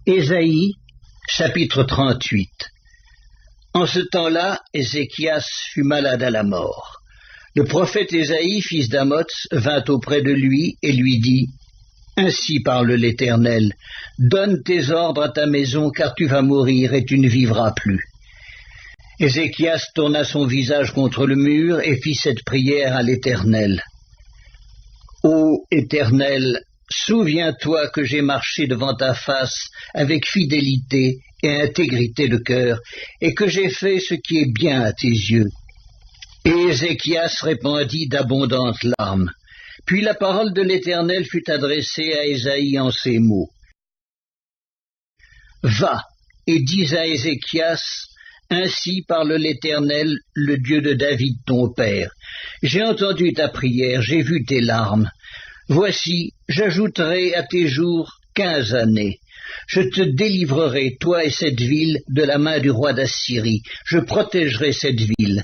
Ésaïe, chapitre 38. En ce temps-là, Ézéchias fut malade à la mort. Le prophète Ésaïe, fils d'Amoz, vint auprès de lui et lui dit « Ainsi parle l'Éternel, donne tes ordres à ta maison, car tu vas mourir et tu ne vivras plus. » Ézéchias tourna son visage contre le mur et fit cette prière à l'Éternel. « Ô Éternel, souviens-toi que j'ai marché devant ta face avec fidélité et intégrité de cœur, et que j'ai fait ce qui est bien à tes yeux. » Et Ézéchias répandit d'abondantes larmes. Puis la parole de l'Éternel fut adressée à Ésaïe en ces mots. « Va et dis à Ézéchias, ainsi parle l'Éternel, le Dieu de David ton père. J'ai entendu ta prière, j'ai vu tes larmes. Voici, j'ajouterai à tes jours 15 années. Je te délivrerai, toi et cette ville, de la main du roi d'Assyrie. Je protégerai cette ville.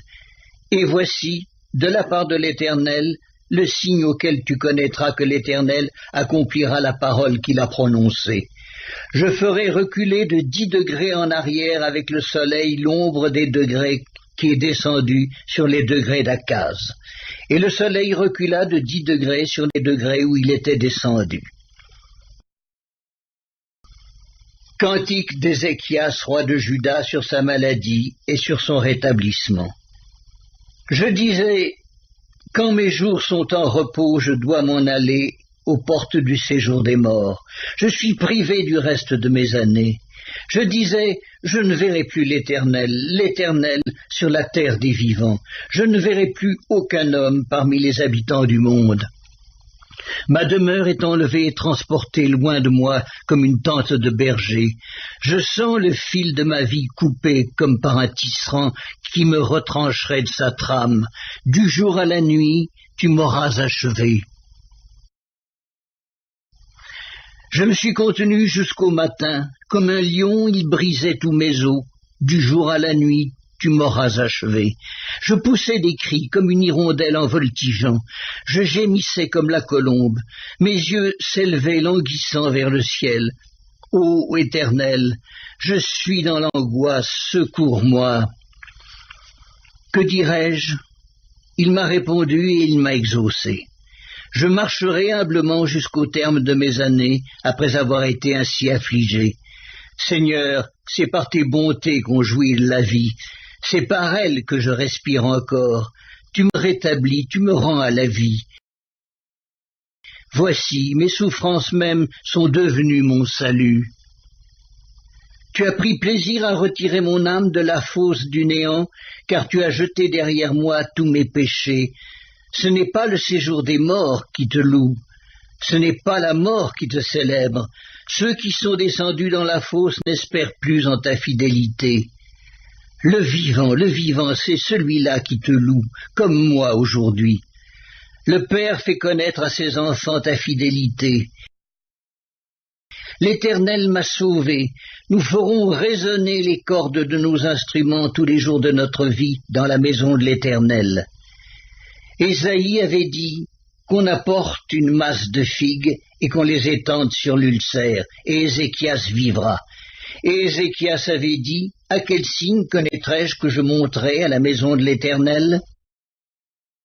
Et voici, de la part de l'Éternel, le signe auquel tu connaîtras que l'Éternel accomplira la parole qu'il a prononcée. Je ferai reculer de 10 degrés en arrière avec le soleil l'ombre des degrés qui est descendu sur les degrés d'Akaz. Et le soleil recula de 10 degrés sur les degrés où il était descendu. Cantique d'Ézéchias, roi de Juda, sur sa maladie et sur son rétablissement. Je disais, quand mes jours sont en repos, je dois m'en aller aux portes du séjour des morts. Je suis privé du reste de mes années. Je disais, je ne verrai plus l'Éternel sur la terre des vivants. Je ne verrai plus aucun homme parmi les habitants du monde. Ma demeure est enlevée et transportée loin de moi comme une tente de berger. Je sens le fil de ma vie coupé comme par un tisserand qui me retrancherait de sa trame. Du jour à la nuit, tu m'auras achevé. Je me suis contenu jusqu'au matin. Comme un lion, il brisait tous mes os. Du jour à la nuit, tu m'auras achevé. Je poussais des cris comme une hirondelle en voltigeant. Je gémissais comme la colombe. Mes yeux s'élevaient languissant vers le ciel. Ô Éternel, je suis dans l'angoisse, secours-moi. Que dirais-je? Il m'a répondu et il m'a exaucé. Je marcherai humblement jusqu'au terme de mes années, après avoir été ainsi affligé. Seigneur, c'est par tes bontés qu'on jouit de la vie. C'est par elles que je respire encore. Tu me rétablis, tu me rends à la vie. Voici, mes souffrances même sont devenues mon salut. Tu as pris plaisir à retirer mon âme de la fosse du néant, car tu as jeté derrière moi tous mes péchés. Ce n'est pas le séjour des morts qui te loue, ce n'est pas la mort qui te célèbre. Ceux qui sont descendus dans la fosse n'espèrent plus en ta fidélité. Le vivant, c'est celui-là qui te loue, comme moi aujourd'hui. Le Père fait connaître à ses enfants ta fidélité. L'Éternel m'a sauvé. Nous ferons résonner les cordes de nos instruments tous les jours de notre vie dans la maison de l'Éternel. Ésaïe avait dit qu'on apporte une masse de figues et qu'on les étende sur l'ulcère, et Ézéchias vivra. Et Ézéchias avait dit, à quel signe connaîtrai-je que je monterai à la maison de l'Éternel ?